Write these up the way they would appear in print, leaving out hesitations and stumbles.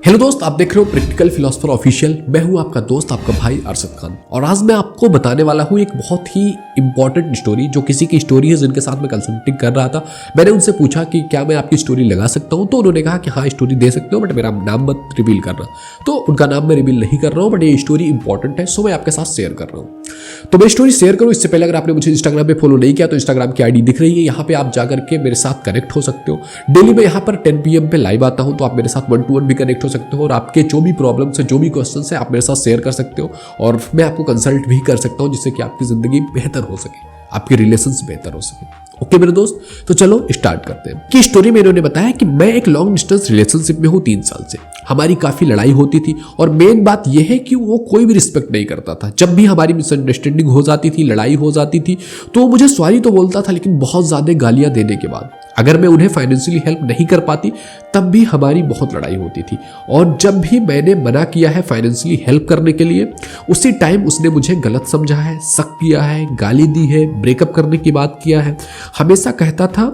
Hello दोस्त, आप देख रहे हो प्रैक्टिकल फिलोसफर ऑफिशियल। मैं हूं आपका दोस्त, आपका भाई अरशद खान, और आज मैं आपको बताने वाला हूं एक बहुत ही इंपॉर्टेंट स्टोरी जो किसी की स्टोरी है जिनके साथ मैं कंसल्टिंग कर रहा था। मैंने उनसे पूछा कि क्या मैं आपकी स्टोरी लगा सकता हूं, तो उन्होंने कहा कि हाँ स्टोरी दे सकते हो, बट मेरा नाम मत रिवील करना। तो उनका नाम मैं रिवील नहीं कर रहा हूँ, बट ये स्टोरी इंपॉर्टेंट है, सो मैं आपके साथ शेयर कर रहा हूँ। तो मैं स्टोरी शेयर करूँ इससे पहले अगर आपने मुझे इंस्टाग्राम पे फॉलो नहीं किया तो इंस्टाग्राम की आईडी दिख रही है, यहाँ पे आप जाकर के मेरे साथ कनेक्ट हो सकते हो। डेली मैं यहाँ पर 10 PM पे लाइव आता हूँ, तो आप मेरे साथ 1-to-1 भी कनेक्ट हो सकते हो, और आपके जो भी प्रॉब्लम्स है, जो भी क्वेश्चंस है, आप मेरे साथ शेयर कर सकते हो, और मैं आपको कंसल्ट भी कर सकता हूँ जिससे कि आपकी जिंदगी बेहतर हो सके, आपके रिलेशंस बेहतर हो सके। ओके मेरे दोस्त, तो चलो स्टार्ट करते हैं। कि स्टोरी में इन्होंने बताया कि मैं एक लॉन्ग डिस्टेंस रिलेशनशिप में हूँ 3 साल से। हमारी काफी लड़ाई होती थी, और मेन बात यह है कि वो कोई भी रिस्पेक्ट नहीं करता था। जब भी हमारी मिसअंडरस्टैंडिंग हो जाती थी, लड़ाई हो जाती थी, तो मुझे सॉरी तो बोलता था, लेकिन बहुत ज्यादा गालियां देने के बाद अगर मैं उन्हें फाइनेंशियली हेल्प नहीं कर पाती तब भी हमारी बहुत लड़ाई होती थी। और जब भी मैंने मना किया है फाइनेंशियली हेल्प करने के लिए, उसी टाइम उसने मुझे गलत समझा है, शक किया है, गाली दी है, ब्रेकअप करने की बात किया है। हमेशा कहता था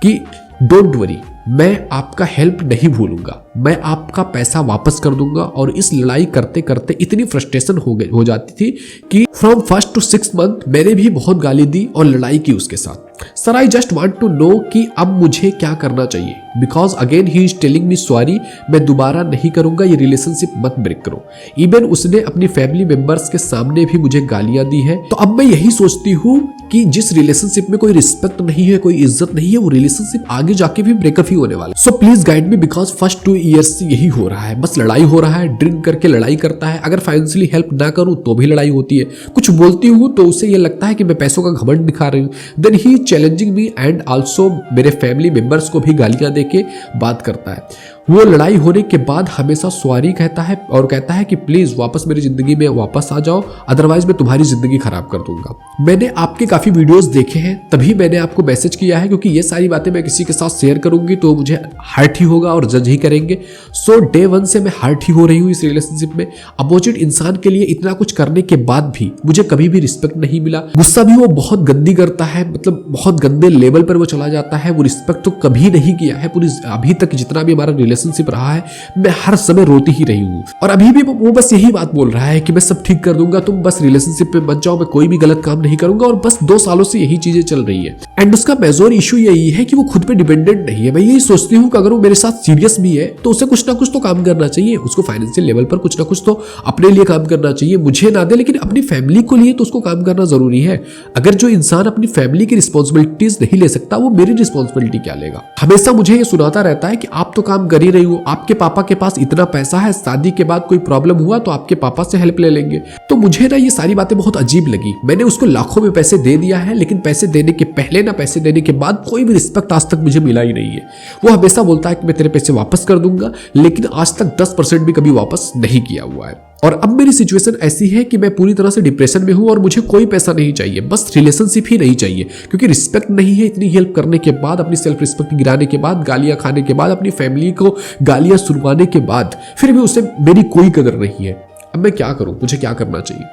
कि डोंट वरी, मैं आपका हेल्प नहीं भूलूंगा, मैं आपका पैसा वापस कर दूंगा। और इस लड़ाई करते करते इतनी फ्रस्ट्रेशन हो जाती थी कि from 1st to 6th month मैंने भी बहुत गाली दी और लड़ाई की उसके साथ। Sir I just want to know कि अब मुझे क्या करना चाहिए, because again he is telling me sorry, मैं दोबारा नहीं करूंगा, ये रिलेशनशिप मत ब्रेक करो। इवन उसने अपनी फैमिली मेंबर्स के सामने भी मुझे गालियां दी है। तो अब मैं यही सोचती हूँ कि जिस रिलेशनशिप में कोई रिस्पेक्ट नहीं है, कोई इज्जत नहीं है, वो रिलेशनशिप आगे जाके भी ब्रेकअप ही होने वाला है। So please guide me, because first 2 years से यही हो रहा है, बस लड़ाई हो रहा है, ड्रिंक करके लड़ाई करता है। अगर फाइनेंशियली हेल्प ना करूं तो भी लड़ाई होती है, कुछ बोलती हूँ तो उसे ये लगता है कि मैं पैसों का घमंड दिखा रही हूँ। Then he challenging me and also मेरे फैमिली मेंबर्स को भी गालियां देके बात करता है। वो लड़ाई होने के बाद हमेशा सॉरी कहता है और कहता है कि प्लीज वापस मेरी जिंदगी में वापस आ जाओ, अदरवाइज मैं तुम्हारी जिंदगी खराब कर दूंगा। मैंने आपके काफी वीडियोस देखे हैं, तभी मैंने आपको मैसेज किया है, क्योंकि ये सारी बातें मैं किसी के साथ शेयर करूंगी तो मुझे हर्ट ही होगा और जज ही करेंगे। सो डे 1 से मैं हर्ट ही हो रही हूँ इस रिलेशनशिप में। अपोजिट इंसान के लिए इतना कुछ करने के बाद भी मुझे कभी भी रिस्पेक्ट नहीं मिला। गुस्सा भी वो बहुत गंदी करता है, मतलब बहुत गंदे लेवल पर वो चला जाता है। वो रिस्पेक्ट तो कभी नहीं किया है पूरी अभी तक, जितना भी हमारा रिलेशनशिप रहा है, मैं हर समय रोती ही रही हूँ। और अभी भी वो बस यही बात बोल रहा है कि मैं सब ठीक कर दूंगा, तुम बस रिलेशनशिप में मत जाओ, मैं कोई भी गलत काम नहीं करूंगा। और बस 2 सालों से यही चीजें चल रही है। एंड उसका मेजर इशू यही है कि वो खुद पे डिपेंडेंट नहीं है। मैं यही सोचती हूँ कि अगर वो मेरे साथ सीरियस भी है तो उसे कुछ ना कुछ तो काम करना चाहिए, उसको फाइनेंशियल लेवल पर कुछ ना कुछ तो अपने लिए काम करना चाहिए। मुझे ना दे, लेकिन अपनी फैमिली को लिए तो उसको काम करना जरूरी है। अगर जो इंसान अपनी फैमिली की रिस्पॉन्सिबिलिटीज नहीं ले सकता, वो मेरी रिस्पॉन्सिबिलिटी क्या लेगा। हमेशा मुझे ये सुनाता रहता है कि आप तो काम कर ही रही हो, आपके पापा के पास इतना पैसा है, शादी के बाद कोई प्रॉब्लम हुआ तो आपके पापा से हेल्प ले लेंगे। तो मुझे ना ये सारी बातें बहुत अजीब लगी। मैंने उसको लाखों में पैसे दे दिया है, लेकिन पैसे देने के पहले ना पैसे देने के बाद कोई भी रिस्पेक्ट आज तक मुझे मिला ही नहीं है। वो हमेशा बोलता है कि मैं तेरे पैसे वापस कर दूंगा, लेकिन आज तक 10% भी कभी वापस नहीं किया हुआ है। और अब मेरी सिचुएशन ऐसी है कि मैं पूरी तरह से डिप्रेशन में हूं और मुझे कोई पैसा नहीं चाहिए, बस रिलेशनशिप ही नहीं चाहिए, क्योंकि रिस्पेक्ट नहीं है। इतनी हेल्प करने के बाद, अपनी सेल्फ रिस्पेक्ट गिराने के बाद, गालियां खाने के बाद, अपनी फैमिली को गालियां सुनवाने के बाद, फिर भी उसे मेरी कोई कदर नहीं है। अब मैं क्या करूं, मुझे क्या करना चाहिए।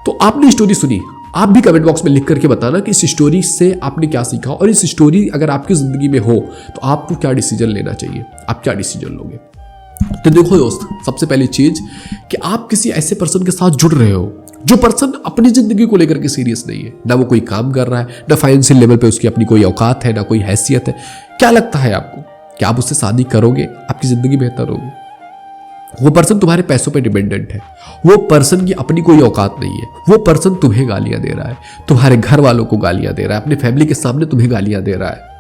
तो आपने स्टोरी सुनी, आप भी कमेंट बॉक्स में लिख करके बताना कि इस स्टोरी से आपने क्या सीखा, और इस स्टोरी अगर आपकी जिंदगी में हो तो आपको क्या डिसीजन लेना चाहिए, आप क्या डिसीजन लोगे। तो देखो दोस्त, सबसे पहली चीज कि आप किसी ऐसे पर्सन के साथ जुड़ रहे हो जो पर्सन अपनी जिंदगी को लेकर के सीरियस नहीं है, ना वो कोई काम कर रहा है, ना फाइनेंशियल लेवल पे उसकी अपनी कोई औकात है, ना कोई हैसियत है। क्या लगता है आपको कि आप उससे शादी करोगे, आपकी जिंदगी बेहतर होगी। वो पर्सन तुम्हारे पैसों पे डिपेंडेंट है, वो पर्सन की अपनी कोई औकात नहीं है, वो पर्सन तुम्हें गालियां दे रहा है, तुम्हारे घर वालों को गालियां दे रहा है, अपनी फैमिली के सामने तुम्हें गालियां दे रहा है,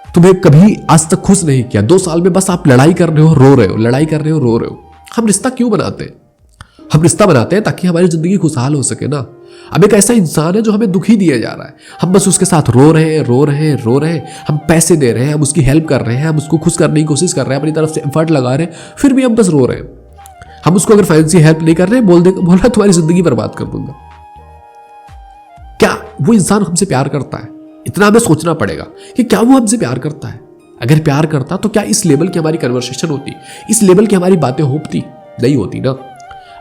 तुम्हें कभी आज तक खुश नहीं किया। 2 साल में बस आप लड़ाई कर रहे हो, रो रहे हो, लड़ाई कर रहे हो, रो रहे हो। हम रिश्ता क्यों बनाते हैं? हम रिश्ता बनाते हैं ताकि हमारी जिंदगी खुशहाल हो सके ना। अब एक ऐसा इंसान है जो हमें दुखी दिया जा रहा है, हम बस उसके साथ रो रहे हैं, रो रहे हैं, रो रहे हैं, हम पैसे दे रहे हैं, हम उसकी हेल्प कर रहे हैं, हम उसको खुश करने की कोशिश कर रहे हैं, अपनी तरफ से एफर्ट लगा रहे हैं, फिर भी हम बस रो रहे हैं। हम उसको अगर फाइनेंशियल हेल्प नहीं कर रहे हैं, बोला तुम्हारी जिंदगी बर्बाद कर दूंगा। क्या वो इंसान हमसे प्यार करता है? इतना हमें सोचना पड़ेगा कि क्या वो हमसे प्यार करता है। अगर प्यार करता तो क्या इस लेवल की हमारी कन्वर्सेशन होती, इस लेवल की हमारी बातें होती? नहीं होती ना।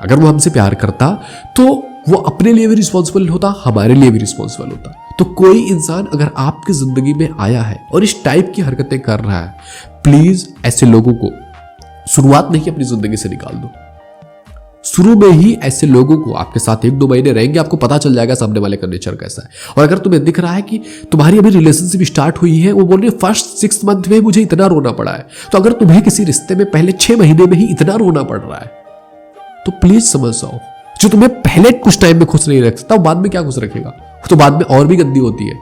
अगर वो हमसे प्यार करता तो वो अपने लिए भी रिस्पॉन्सिबल होता, हमारे लिए भी रिस्पॉन्सिबल होता। तो कोई इंसान अगर आपकी जिंदगी में आया है और इस टाइप की हरकतें कर रहा है, प्लीज ऐसे लोगों को शुरुआत नहीं अपनी जिंदगी से निकाल दो। शुरू में ही ऐसे लोगों को आपके साथ 1-2 महीने रहेंगे, आपको पता चल जाएगा सामने वाले का नेचर कैसा है। और अगर तुम्हें दिख रहा है कि तुम्हारी अभी रिलेशनशिप स्टार्ट हुई है, वो बोल रही है फर्स्ट 6 मंथ में मुझे इतना रोना पड़ा है, तो अगर तुम्हें किसी रिश्ते में पहले 6 महीने में ही इतना रोना पड़ रहा है तो प्लीज समझ जाओ, जो तुम्हें पहले कुछ टाइम में खुश नहीं रख सकता बाद में क्या खुश रखेगा, तो बाद में और भी गंदी होती है।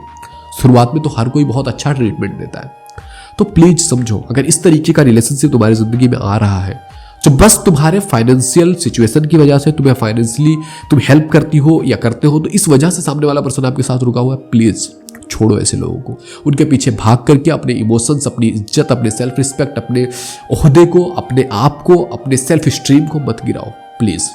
शुरुआत में तो हर कोई बहुत अच्छा ट्रीटमेंट देता है। तो प्लीज समझो, अगर इस तरीके का रिलेशनशिप तुम्हारी जिंदगी में आ रहा है जो बस तुम्हारे फाइनेंशियल सिचुएशन की वजह से, तुम्हें फाइनेंशियली तुम हेल्प करती हो या करते हो तो इस वजह से सामने वाला पर्सन आपके साथ रुका हुआ है, प्लीज छोड़ो ऐसे लोगों को। उनके पीछे भाग करके अपने इमोशंस, अपनी इज्जत, अपने सेल्फ रिस्पेक्ट, अपने ओहदे को, अपने आप को, अपने सेल्फ स्ट्रीम को मत गिराओ प्लीज।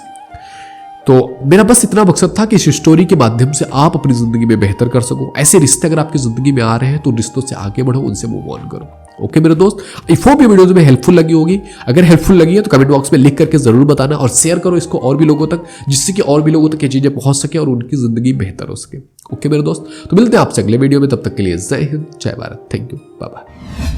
तो मेरा बस इतना मकसद था कि इस स्टोरी के माध्यम से आप अपनी जिंदगी में बेहतर कर सको। ऐसे रिश्ते अगर आपकी जिंदगी में आ रहे हैं तो रिश्तों से आगे बढ़ो, उनसे मूव ऑन करो। ओके मेरे दोस्त, आई होप ये वीडियो तुम्हें हेल्पफुल लगी होगी। अगर हेल्पफुल लगी है तो कमेंट बॉक्स में लिख करके जरूर बताना और शेयर करो इसको और भी लोगों तक, जिससे कि और भी लोगों तक ये चीजें पहुंच सके और उनकी जिंदगी बेहतर हो सके। ओके मेरे दोस्त, तो मिलते हैं आपसे अगले वीडियो में, तब तक के लिए जय हिंद, जय Bharat, thank you, bye bye.